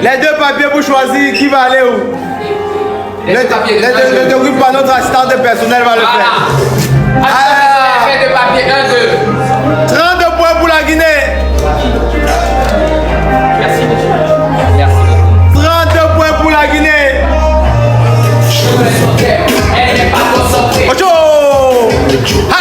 Les deux papiers pour choisir qui va aller où. Les deux groupes par notre assistant de personnel va le faire. Les deux papiers, 1, 2. 32 points pour la Guinée. Merci beaucoup. Merci beaucoup. 32 points pour la Guinée. Elle n'est pas concentrée. Ocho! Ha!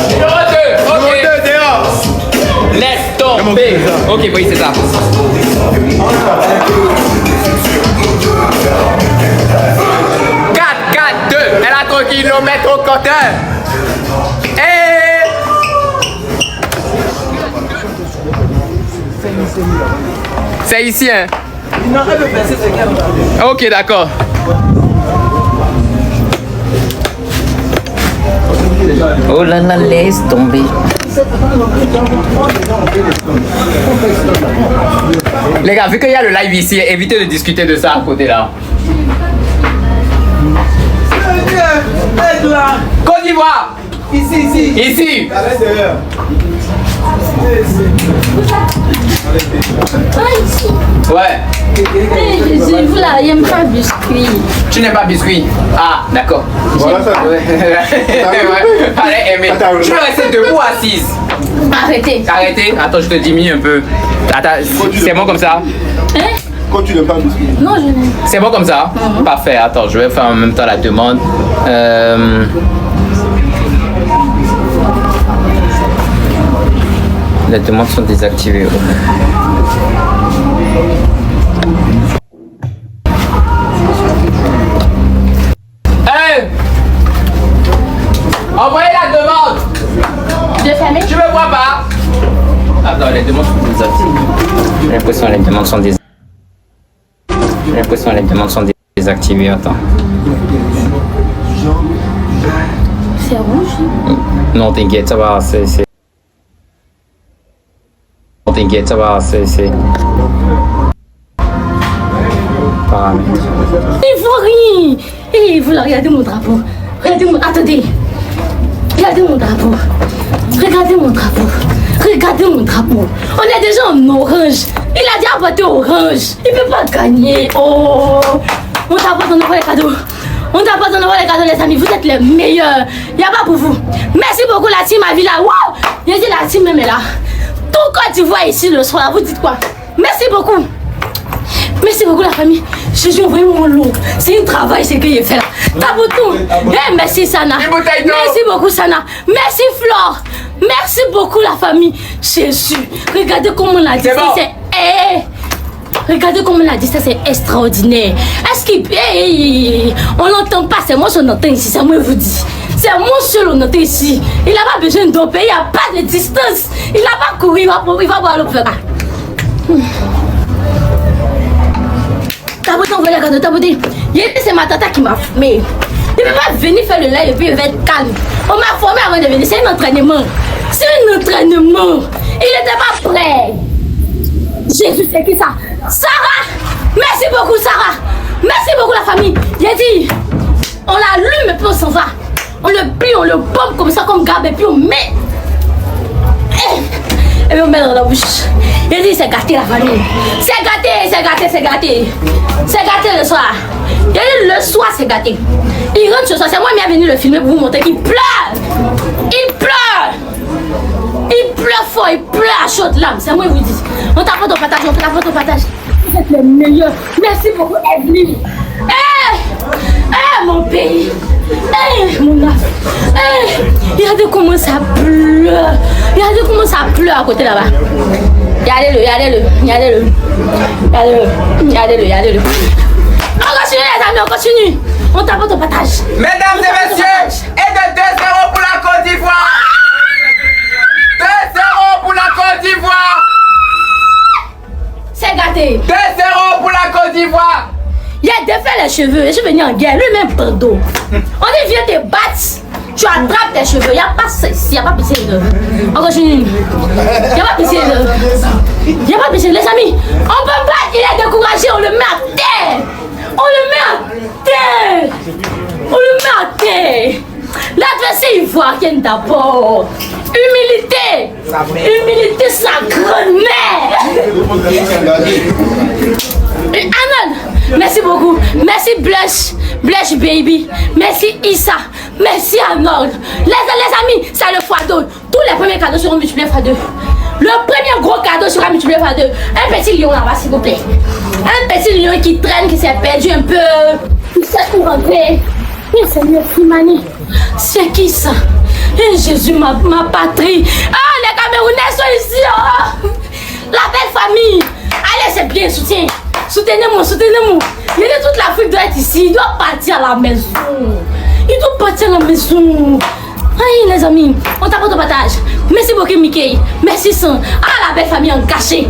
Numéro 2, ok. Laisse tomber. Ok, oui, c'est ça. 4-4-2. Elle a 3 kilomètres au compteur. C'est ici, hein? Ok, d'accord. Oh là là, laisse tomber. Les gars, vu qu'il y a le live ici, évitez de discuter de ça à côté là. Côte d'Ivoire. Ici. Ici. Ici. Ouais. Vous là, il n'aime pas biscuit. Tu n'aimes pas biscuit? Ah, d'accord. Voilà ça. Allez, aimer. Tu veux rester debout ou assise? Arrêtez. Arrêtez. Attends, je te diminue un peu. Attends, c'est bon comme ça? Hein? Quand tu n'aimes pas biscuit. Non, je n'aime pas. C'est bon comme ça? Parfait. Attends, je vais faire en même temps la demande. Les demandes sont désactivées. Hey! Envoyez la demande! De famille? Tu me vois pas? Attends, les demandes sont désactivées. J'ai l'impression que les demandes sont désactivées. J'ai l'impression que les demandes sont désactivées. Attends. C'est rouge. Non, t'inquiète, ça va. Non, t'inquiète, ça va. Paramètres. Il faut rien. Et vous là, regardez mon drapeau. Regardez mon... Attendez. Regardez mon drapeau. Regardez mon drapeau. Regardez mon drapeau. On est déjà en orange. Il a déjà voté orange. Il ne peut pas gagner. Oh. On t'a pas donné les cadeaux. On t'a pas donné les cadeaux, les amis. Vous êtes les meilleurs. Il n'y a pas pour vous. Merci beaucoup, la team Avila. Waouh. Il a dit la team même est là. Tout quand tu vois ici le soir, vous dites quoi? Merci beaucoup. Merci beaucoup la famille. Je suis vraiment lourd. C'est un travail ce que j'ai fait là. Taboutou. Eh, merci Sana. Merci beaucoup Sana. Merci Flore. Merci beaucoup la famille. Jésus. Regardez comment on a dit ça. C'est... Regardez comment on a dit ça. C'est extraordinaire. Est-ce qu'il... on n'entend pas. C'est moi qui entends ici. C'est moi qui vous dis. C'est moi seul on entend ici. Il n'a pas besoin d'un pays. Il n'y a pas de distance. Il n'a pas couru. Il va voir l'opéra. Taboté, on va regarder, taboté. C'est ma tata qui m'a formé. Il ne peut pas venir faire le live et puis il va être calme. On m'a formé avant de venir. C'est un entraînement. C'est un entraînement. Il n'était pas prêt. Jésus, c'est qui ça? Sarah! Merci beaucoup, Sarah. Merci beaucoup, la famille. J'ai dit, on l'allume et puis on s'en va. On le plie, on le bombe comme ça, comme garde et puis on met. Et puis on met dans la bouche. Il dit c'est gâté la famille. C'est gâté, c'est gâté, c'est gâté. C'est gâté le soir. Il dit le soir c'est gâté. Il rentre ce soir, c'est moi qui est venu le filmer pour vous montrer qu'il pleure. Il pleure. Il pleure fort, il pleure à chaudes larmes. C'est moi qui vous dis. On t'apporte au partage, on t'apporte au partage. Vous êtes les meilleurs. Merci beaucoup Evelyne. Mon pays. Mon âme. Regardez comment ça pleure. Regardez comment ça pleure à côté là-bas. Regardez-le, regardez-le, regardez-le. Regardez-le, regardez-le, regardez-le. On continue les amis, on continue. On t'apporte au partage. Mesdames et messieurs, et de 2-0 pour la Côte d'Ivoire. 2-0 pour la Côte d'Ivoire. C'est gâté. 2-0 pour la Côte d'Ivoire. Il a défait les cheveux, je suis venu en guerre, lui-même pardon. On dit viens te battre, tu attrapes tes cheveux, il n'y a pas ça ici, il n'y a pas pitié de. On continue. Il n'y a pas pitié de. Il n'y a pas pitié, les amis. On peut pas, il est découragé, on le met à terre. On le met à terre. On le met à terre. L'adversaire ivoirienne d'abord. Humilité. Humilité, sa grand-mère. Arnold, merci beaucoup. Merci Blush Baby. Merci Issa. Merci Arnold. Les amis, c'est le x2. Tous les premiers cadeaux seront multipliés x2. Le premier gros cadeau sera multiplié par 2. Un petit lion là-bas, s'il vous plaît. Un petit lion qui traîne, qui s'est perdu un peu. Qui sait où rentrer. Mais Seigneur Fimani, c'est qui ça? Et Jésus, ma patrie. Ah, les Camerounais sont ici. Oh. La belle famille. Allez, c'est bien, soutien. Soutenez-moi, soutenez-moi. Il dit toute l'Afrique doit être ici. Il doit partir à la maison. Il doit partir à la maison. Aïe les amis, on t'apporte au partage. Merci beaucoup Mickey. Merci Son. Ah la belle famille engagée.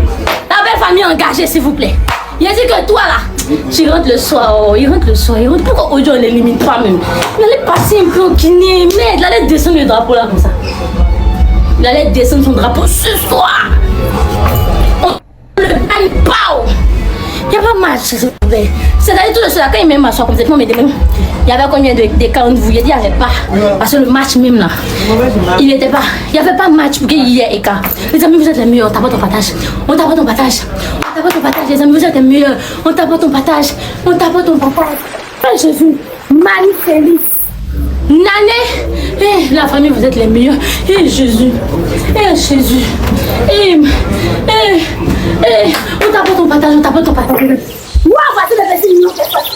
La belle famille engagée s'il vous plaît. Il a dit que toi là, tu rentres le soir. Oh, il rentre le soir. Il rentre. Pourquoi aujourd'hui on ne limite pas même? Il allait passer un peu au Guinée. Mais il allait descendre le drapeau là comme ça. Il allait descendre son drapeau ce soir. On le gagne pas. Il n'y a pas de match, s'il vous plaît. C'est-à-dire tout le soir, quand il met m'asseoir comme ça, il y avait combien de cas de vous? Il dit il n'y avait pas. Parce que le match même là, il n'était pas. Il n'y avait pas de match pour qu'il y ait écart. Les amis, vous êtes les meilleurs. On t'apporte ton partage. On t'apporte ton partage. On t'apporte ton partage. Les amis, vous êtes les meilleurs. On t'apporte ton partage. On t'apporte ton partage. Oh Jésus, Marie-Félix, Nané, la famille, vous êtes les meilleurs. Jésus, Jésus, on t'apporte ton partage, on t'apporte ton partage. Wow, voici le petit million qui est sorti.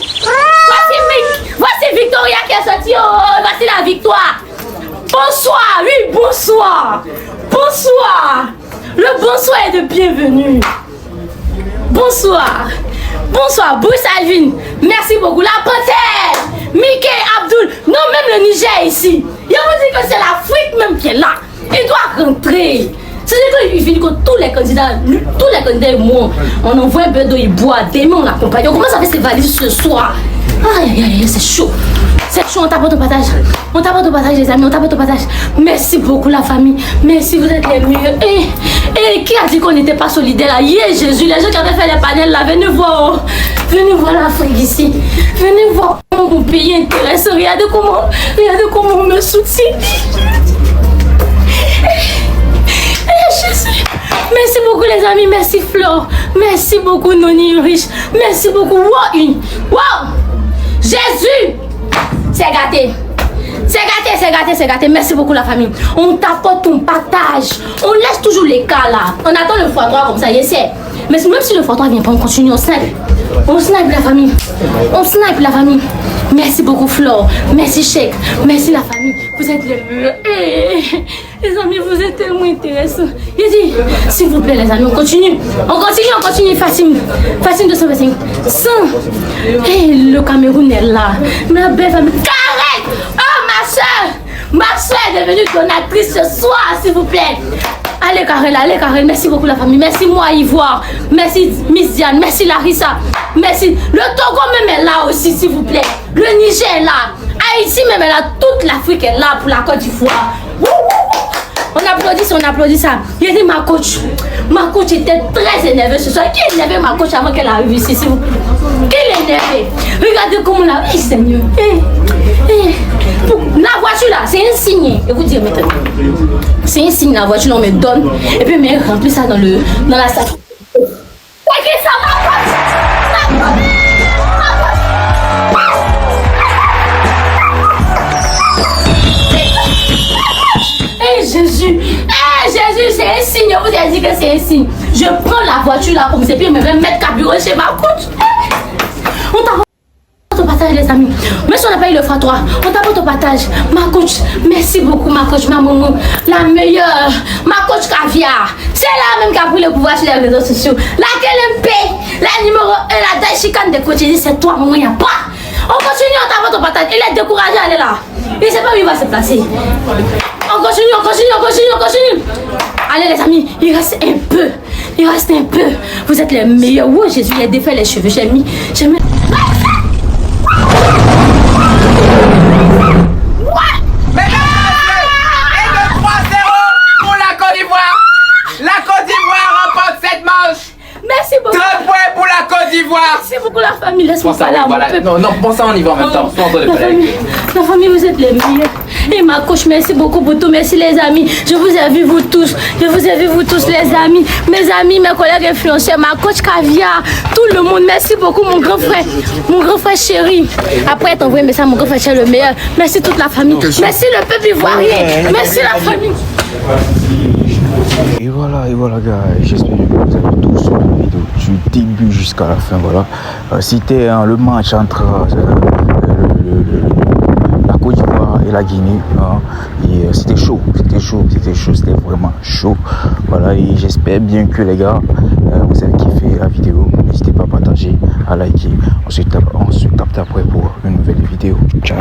Voici Victoria qui est sortie. Oh, voici la victoire. Bonsoir, oui, bonsoir. Bonsoir. Le bonsoir est de bienvenue. Bonsoir. Bonsoir, Bruce Alvin. Merci beaucoup. La Panthère, Mickey, Abdul. Non, même le Niger est ici. Il vous dit que c'est l'Afrique même qui est là. Il doit rentrer. C'est-à-dire qu'il finit que tous les candidats et moi, on envoie un peu d'eau, il boit, demain on l'accompagne. On commence à faire ses valises ce soir. Aïe, aïe, aïe, c'est chaud. C'est chaud, on t'apporte au partage. On t'apporte au partage, les amis, on t'apporte au partage. Merci beaucoup, la famille. Merci, vous êtes les meilleurs. Et qui a dit qu'on n'était pas solidaires là? Jésus, les gens qui avaient fait les panels là, venez voir. Venez voir l'Afrique ici. Venez voir comment mon pays intéresse. Regardez comment on me soutient. Jésus. Merci beaucoup les amis, merci Flore, merci beaucoup Noni Riche, merci beaucoup wow. Jésus, c'est gâté. C'est gâté. Merci beaucoup la famille. On t'apporte ton partage. On laisse toujours les cas là. On attend le x3 comme ça, yes. Mais même si le x3 vient pas, on continue, on snipe. On snipe la famille. Merci beaucoup Flore. Merci Cheikh. Merci la famille. Vous êtes les meilleurs. Les amis, vous êtes tellement intéressants. Il dit, s'il vous plaît les amis, on continue. Facile 225. 100. Le Cameroun est là. Ma belle famille. Carré. Oh ma soeur est devenue donatrice ce soir, s'il vous plaît. Allez Karel, merci beaucoup la famille. Merci moi Ivoire. Merci Miss Diane. Merci Larissa. Merci. Le Togo même est là aussi, s'il vous plaît. Le Niger est là. Haïti même est là. Toute l'Afrique est là pour la Côte d'Ivoire. On applaudit ça. Il a dit ma coach était très énervée ce soir. Qui énervait ma coach avant qu'elle arrive ici, s'il vous plaît? Qui l'énervait? Regardez comment la vie, Seigneur. La voiture là, c'est un signe. Et vous dire maintenant. C'est un signe, la voiture, on me donne. Et puis, mais remplit ça dans la salle. C'est qui ça, ma coach? Jésus, c'est un signe. Je vous ai dit que c'est un signe. Je prends la voiture là comme c'est puis je vais mettre carburant chez ma coach. On t'apporte au partage les amis. Même si on n'a pas eu le x3, on t'apporte au partage. Ma coach, merci beaucoup ma coach, ma maman, la meilleure. Ma coach caviar. C'est la même qui a pris le pouvoir sur les réseaux sociaux. Laquelle MP, la numéro 1, la taille chicane de coach. C'est toi maman, il n'y a pas. On continue, on t'apporte au partage. Il est découragé, elle est là. Il ne sait pas où il va se placer. On continue. Allez les amis, il reste un peu. Vous êtes les meilleurs. Oh Jésus, il a défait les cheveux. J'ai mis. Mesdames et 3-0 pour la Côte d'Ivoire. La Côte d'Ivoire remporte cette manche. Merci beaucoup. 3 points pour la Côte d'Ivoire. Merci beaucoup la famille. Laisse-moi pense à voilà, mon voilà. peuple. Non, pense à on y va en même temps. La famille, vous êtes les meilleurs. Et ma coach, merci beaucoup pour tout. Merci les amis. Je vous ai vu vous tous. Je vous ai vu vous tous les amis. Mes amis, mes collègues influenceurs, ma coach Caviar, tout le monde. Merci beaucoup mon grand frère. Mon grand frère chéri. Après t'envoyer un message, mon grand frère chéri le meilleur. Merci toute la famille. Merci le peuple ivoirien. Merci la famille. Et voilà gars, j'espère que vous avez tous suivi la vidéo du début jusqu'à la fin. Voilà, c'était le match entre la Côte d'Ivoire et la Guinée, hein, et c'était chaud, c'était vraiment chaud. Voilà, et j'espère bien que les gars, vous avez kiffé la vidéo. N'hésitez pas à partager, à liker. On se tape après pour une nouvelle vidéo. Ciao.